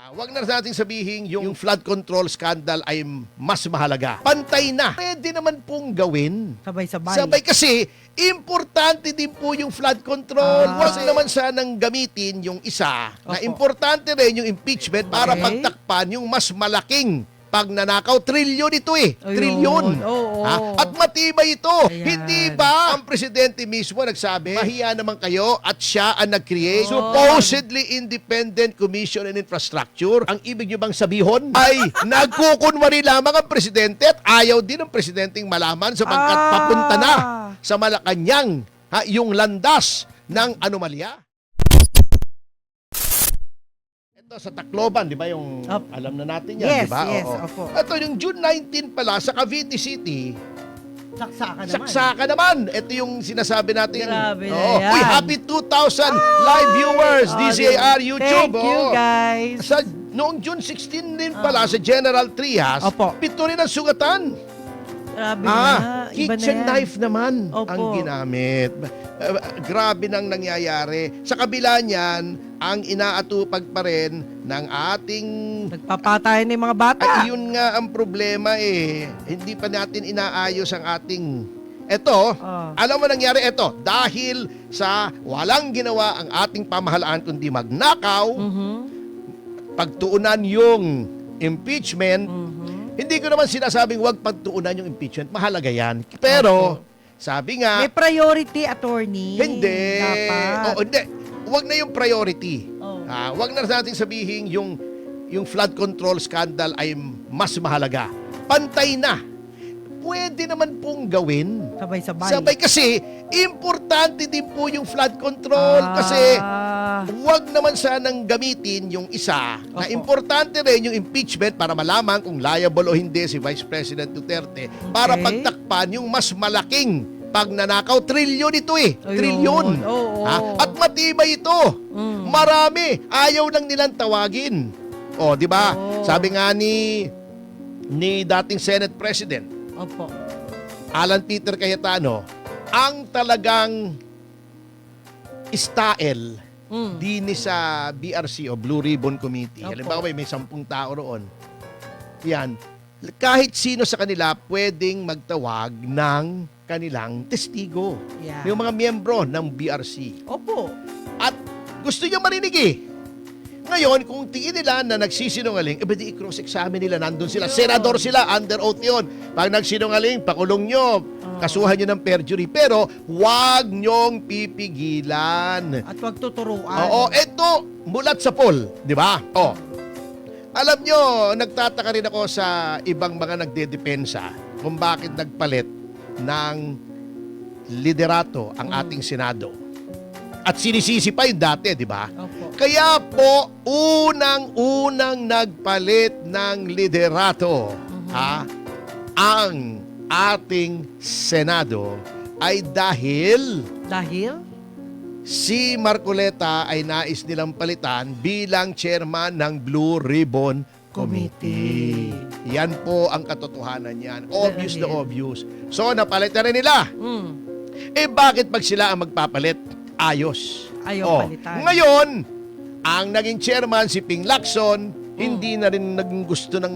Wag na natin sabihin yung flood control scandal ay mas mahalaga. Pantay na. Pwede naman pong gawin. Sabay-sabay. Sabay kasi, importante din po yung flood control. Ah. Wag naman sanang gamitin yung isa na Opo. importante rin yung impeachment para Okay. pagtakpan yung mas malaking pagnanakaw. Trilyon ito eh. Ayun. Trilyon. Oo. At matibay ito. Ayan. Hindi ba ang presidente mismo nagsabi, mahiya naman kayo at siya ang nag-create Oo. supposedly independent commission on infrastructure. Ang ibig nyo bang sabihon ay nagkukunwari lamang ang presidente at ayaw din ng presidenteng malaman sapagkat papunta na sa Malacanang yung landas ng anomalya. Ito sa Tacloban, di ba yung Opo. alam na natin yan, Yes, di ba? yes, Oo. opo. Ito yung June 19 pala sa Cavite City, Saksakan naman. saksakan naman. Ito yung sinasabi natin. Grabe na Oo. yan. Uy, happy 2,000 live viewers, Oh, DZAR YouTube. Thank you, Oo. guys. Sa noong June 16 din pala sa General Trias, Opo. 7 rin ang sugatan. Grabe na. Iba na Kitchen yan. knife naman Opo. ang ginamit. Grabe nang nangyayari. Sa kabila niyan, ang inaatupag pa rin ng ating Nagpapatay na yung mga bata. yun nga ang problema eh. Hindi pa natin inaayos ang ating eto. Oh. Alam mo nangyari ito dahil sa walang ginawa ang ating pamahalaan kundi magnakaw, Mhm. pagtuunan yung impeachment. Mhm. Hindi ko naman sinasabing wag pagtuunan yung impeachment. Mahalaga yan. Pero, sabi nga, May priority, attorney. hindi. Dapat. Oo, hindi. Wag na yung priority. Oh. Wag na natin sabihin yung flood control scandal ay mas mahalaga. Pantay na. Pwede naman pong gawin. Sabay-sabay. Sabay kasi, importante din po yung flood control. Kasi, wag naman sanang gamitin yung isa na Opo. importante rin yung impeachment para malaman kung liable o hindi si Vice President Duterte para Okay. pagtakpan yung mas malaking pagnanakaw. Trilyon ito eh. Ayun. Trilyon. Oo. At matibay ito. Mm. Marami. Ayaw lang nilang tawagin. O, di ba? Oo. Sabi nga ni dating Senate President Opo. Alan Peter Cayetano, ang talagang style Mm. dini sa BRC o Blue Ribbon Committee. Opo. Halimbawa, may 10 tao roon. Yan. Kahit sino sa kanila pwedeng magtawag ng kanilang testigo. Yeah. Yung mga miyembro ng BRC. Opo. At gusto niya marinig eh. Ngayon, kung tingin nila na nagsisinungaling, di i-cross-examine nila, nandun sila. Yun. Senador sila, under oath yun. Pag nagsinungaling, pakulong nyo. Kasuhan nyo ng perjury. Pero, huwag nyong pipigilan. At wag tuturuan. Oo, eto, mulat sa poll. Di ba? O. Alam nyo, nagtataka rin ako sa ibang mga nagdedepensa kung bakit nagpalit ng liderato ang ating Senado. At sinisisi pa yung dati, di ba? Opo. Kaya po, unang-unang nagpalit ng liderato ang ating Senado ay dahil Dahil? si Marcoleta ay nais nilang palitan bilang chairman ng Blue Ribbon Committee. Yan po ang katotohanan yan. Obvious na Dahil? obvious. So, napalit na rin nila. Mm. Bakit pag sila ang magpapalit? Ayos. Ayaw palitan. Ngayon, ang naging chairman si Ping Lacson, hindi na rin naging gusto ng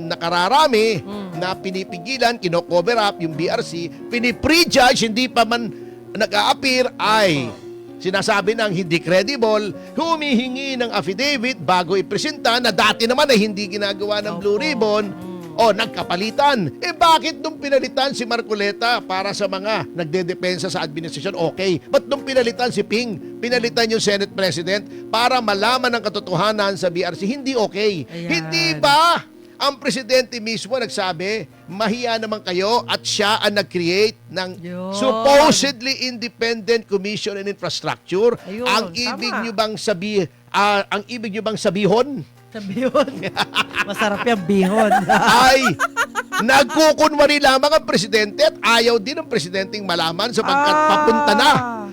nakararami na pinipigilan, kino-cover up yung BRC, piniprejudge, hindi pa man nag-a-appear, ay sinasabi ng hindi credible, humihingi ng affidavit bago ipresenta na dati naman ay hindi ginagawa ng Blue Opo. Ribbon. O, nagkapalitan. Bakit nung pinalitan si Marcoleta para sa mga nagdedepensa sa administrasyon, okay. Ba't nung pinalitan si Ping, pinalitan yung Senate President para malaman ang katotohanan sa BRC, hindi okay. Ayan. Hindi ba ang presidente mismo nagsabi, mahiya naman kayo at siya ang nag-create ng Yun. supposedly independent commission on infrastructure? Ayun, Ang ibig tama. nyo bang ang ibig nyo bang sabihon? Sa bihon. Masarap yung bihon. Ay nagkukunwari lamang ang presidente at ayaw din ng presidenteng malaman sapagkat papunta na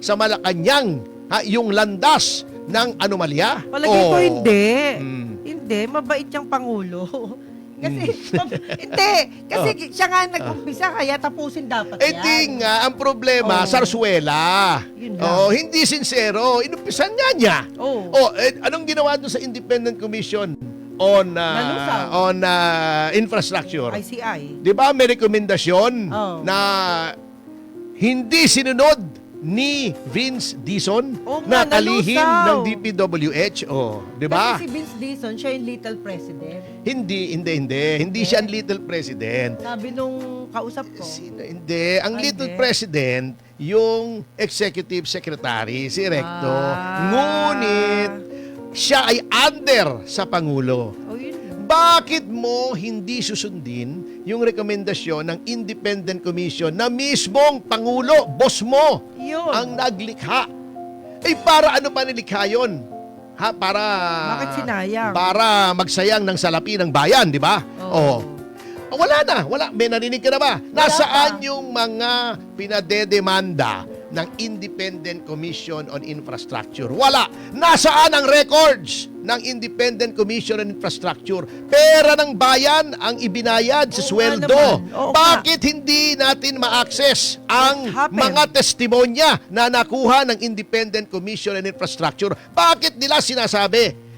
sa Malacanang yung landas ng anomalya. Palagay ko hindi. Mm. Hindi, mabait yung Pangulo. Kasi, hindi. Kasi siya nga nag-umpisa, kaya tapusin dapat Eh yan. di nga, ang problema, Oh. sarsuela. Yun lang. Hindi sincero. Inumpisan nga niya. Oh. Anong ginawa doon sa Independent Commission on Nalusaw. infrastructure? ICI. Di ba may rekomendasyon Oh. na hindi sinunod ni Vince Dizon Oo na nga, kalihim nalusaw. ng DPWH? Di ba? Kasi si Vince Dizon, siya yung little president. Hindi siya ang little president. Sabi nung kausap ko. Sino? Hindi. Ang Ay, little hindi. president, yung executive secretary, si Recto. Ah. Ngunit, siya ay under sa Pangulo. Oh, yun. Bakit mo hindi susundin yung rekomendasyon ng Independent Commission na mismong Pangulo, boss mo, Yun. ang naglikha? Para ano pa nilikha yun? Para... Bakit sinayang? Para magsayang ng salapi ng bayan, di ba? Oo. Wala na. May narinig ka na ba? Wala Nasaan pa. yung mga pinadedemanda ng Independent Commission on Infrastructure? Wala. Nasaan ang records ng Independent Commission on Infrastructure? Pera ng bayan ang ibinayad sa Oo sweldo. nga naman. Oo Bakit hindi natin ma-access ang What happened? mga testimonya na nakuha ng Independent Commission on Infrastructure? Bakit nila sinasabi?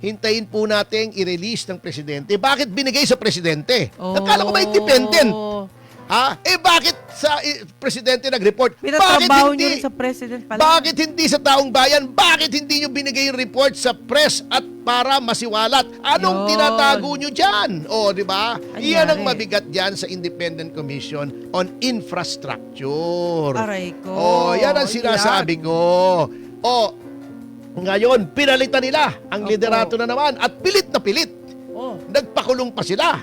Hintayin po natin i-release ng presidente. Bakit binigay sa presidente? Akala ko ba independent? Bakit sa presidente nag-report? Bakit Pinatrabaho niyo hindi? rin sa president pala. Bakit hindi sa taong bayan? Bakit hindi nyo binigay yung report sa press at para masiwalat? Anong Yun. tinatago nyo dyan? Di ba? Anyari. Iyan ang mabigat dyan sa Independent Commission on Infrastructure. Aray ko. Yan ang sinasabi ko. Ngayon, pinalitan nila ang Opo. liderato na naman at pilit na pilit. Oh. Nagpakulong pa sila.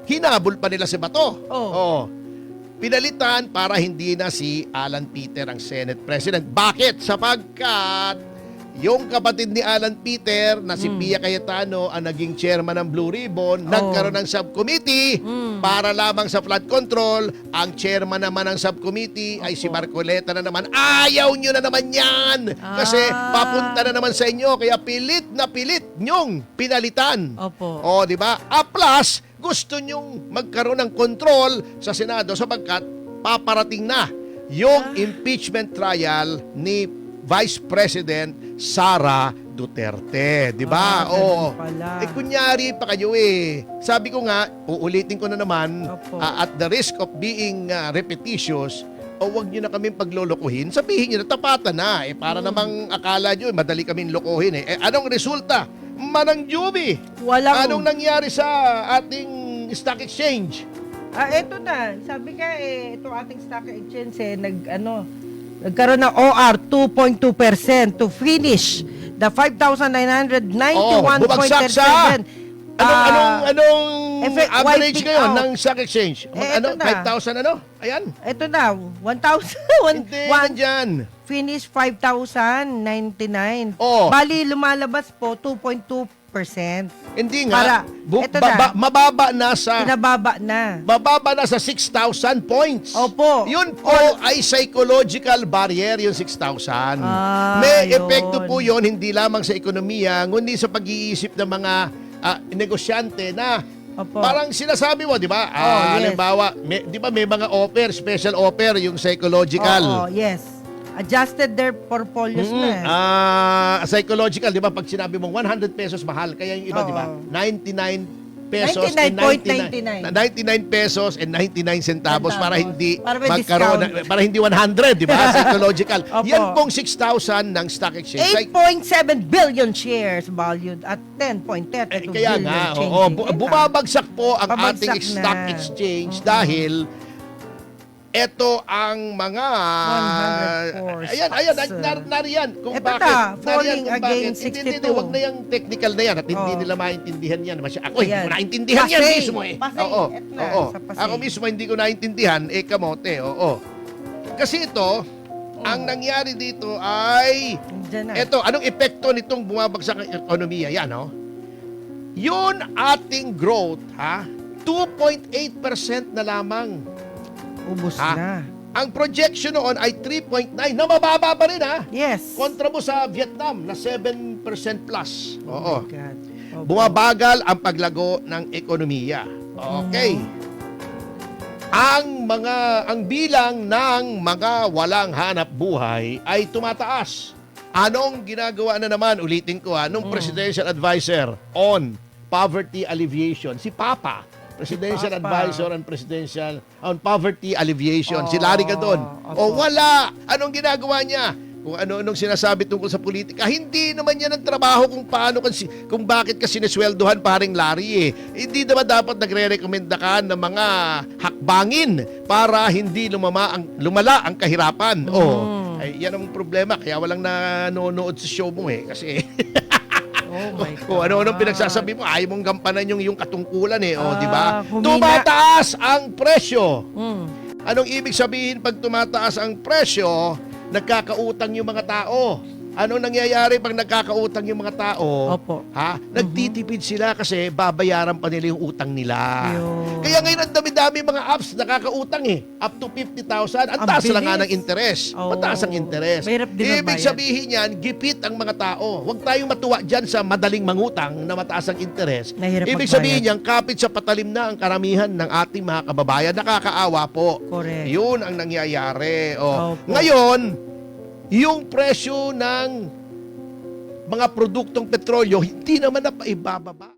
Hinabol pa nila si Bato. Oh. Pinalitan para hindi na si Alan Peter ang Senate President. Bakit? Sapagkat yung kapatid ni Alan Peter na si Pia Cayetano ang naging chairman ng Blue Ribbon, nagkaroon ng subcommittee para lamang sa flood control. Ang chairman naman ng subcommittee ay si Marcoleta na naman. Ayaw nyo na naman yan! Kasi papunta na naman sa inyo. Kaya pilit na pilit nyong pinalitan. Opo. Di ba? Plus, gusto nyong magkaroon ng control sa Senado sapagkat paparating na yung impeachment trial ni Vice President Sara Duterte, di ba? ganun pala. Kunyari pa kayo Sabi ko nga, uulitin ko na naman, Opo. at the risk of being repetitious, wag nyo na kaming paglolokohin, sabihin nyo na tapatan na. Para namang akala nyo, madali kaming lokohin. Anong resulta? Manang Juby. Walang... Anong nangyari sa ating stock exchange? Eto na. Sabi ka itong ating stock exchange nagkaroon ng OR 2.2% to finish the 5,991.37. Bumagsak sa anong average wiping ngayon out. ng stock exchange? Eto na. 5,000 Ayan. Ito na, 1,000. Hindi, nandyan. Finish 5,099. Bali, lumalabas po 2.2%. Hindi Para, nga. eto na. Mababa na sa... Pinababa na. Bababa na sa 6,000 points. Opo. Yun po ay psychological barrier, yung 6,000. May yun. epekto po yun, hindi lamang sa ekonomiya, kundi sa pag-iisip ng mga negosyante na Opo. parang sinasabi mo, di ba? Yes. Halimbawa, di ba may mga offer, special offer, yung psychological. Oo, yes. Adjusted their portfolios na. Psychological, di ba? Pag sinabi mong 100 pesos mahal, kaya yung iba, di ba? 99 pesos 99.99. 99 pesos and 99 centavos para hindi Para may magkaroon discount. para hindi 100, di ba? Psychological. Opo. Yan pong 6,000 ng stock exchange. 8.7 billion shares valued at 10.32 Kaya billion nga, changing. bumabagsak po ang Babagsak ating na. stock exchange dahil ito ang mga 104 ayan stocks. nariyan kung Ito bakit na, falling kung again, bakit. Hindi, 62. wag na yung technical na yan at hindi Oh. nila maintindihan yan. Ako hindi Ayan. ko naintindihan yan Pasay. mismo Pasay. Oo. Eto na, Oo. sa Pasay. Ako mismo hindi ko naintindihan kamote. Oo. Kasi ito ang nangyari dito ay Nandiyan na. ito, anong epekto nitong bumabagsak ang ekonomiya? Yan, Yun ating growth, 2.8% na lamang. Ubus Ha? na. Ang projection noon ay 3.9 na mababa pa rin Yes. Kontra mo sa Vietnam na 7% plus. Oo. Oh my God. Bumabagal ang paglago ng ekonomiya. Okay. Ang bilang ng mga walang hanap buhay ay tumataas. Anong ginagawa na naman, ulitin ko nung Presidential Advisor on Poverty Alleviation, si Papa, Presidential Advisor on Poverty Alleviation, si Larry Gadon. O wala! Anong ginagawa niya? Kung ano-anong sinasabi tungkol sa politika, hindi naman yan ang trabaho kung bakit ka sinesweldohan paring Larry Hindi naman dapat nagre-recommenda ka ng mga hakbangin para hindi lumala ang kahirapan. Ay, yan ang problema. Kaya walang nanonood sa show mo kasi Oh my God. kung ano-anong pinagsasabi mo, ayaw mong gampanan yung katungkulan di ba? humina. Tumataas ang presyo. Mm. Anong ibig sabihin pag tumataas ang presyo? Nagkakautang yung mga tao. Anong nangyayari pag nagkakautang yung mga tao? Opo. Nagtitipid sila kasi babayaran pa nila yung utang nila. Yun. Kaya ngayon ang dami-dami mga apps nakakautang Up to 50,000. Ang Ang taas lang nga bilis. ng interest. Oo. Mataas ang interest. Mahirap din Ibig magbayad. sabihin yan, gipit ang mga tao. Huwag tayong matuwa dyan sa madaling mangutang na mataas ang interest. Mahirap Ibig magbayad. sabihin yan, kapit sa patalim na ang karamihan ng ating mga kababayan. Nakakaawa po. Correct. Yun ang nangyayari. Opo. Ngayon, yung presyo ng mga produktong petrolyo hindi naman na paibababa.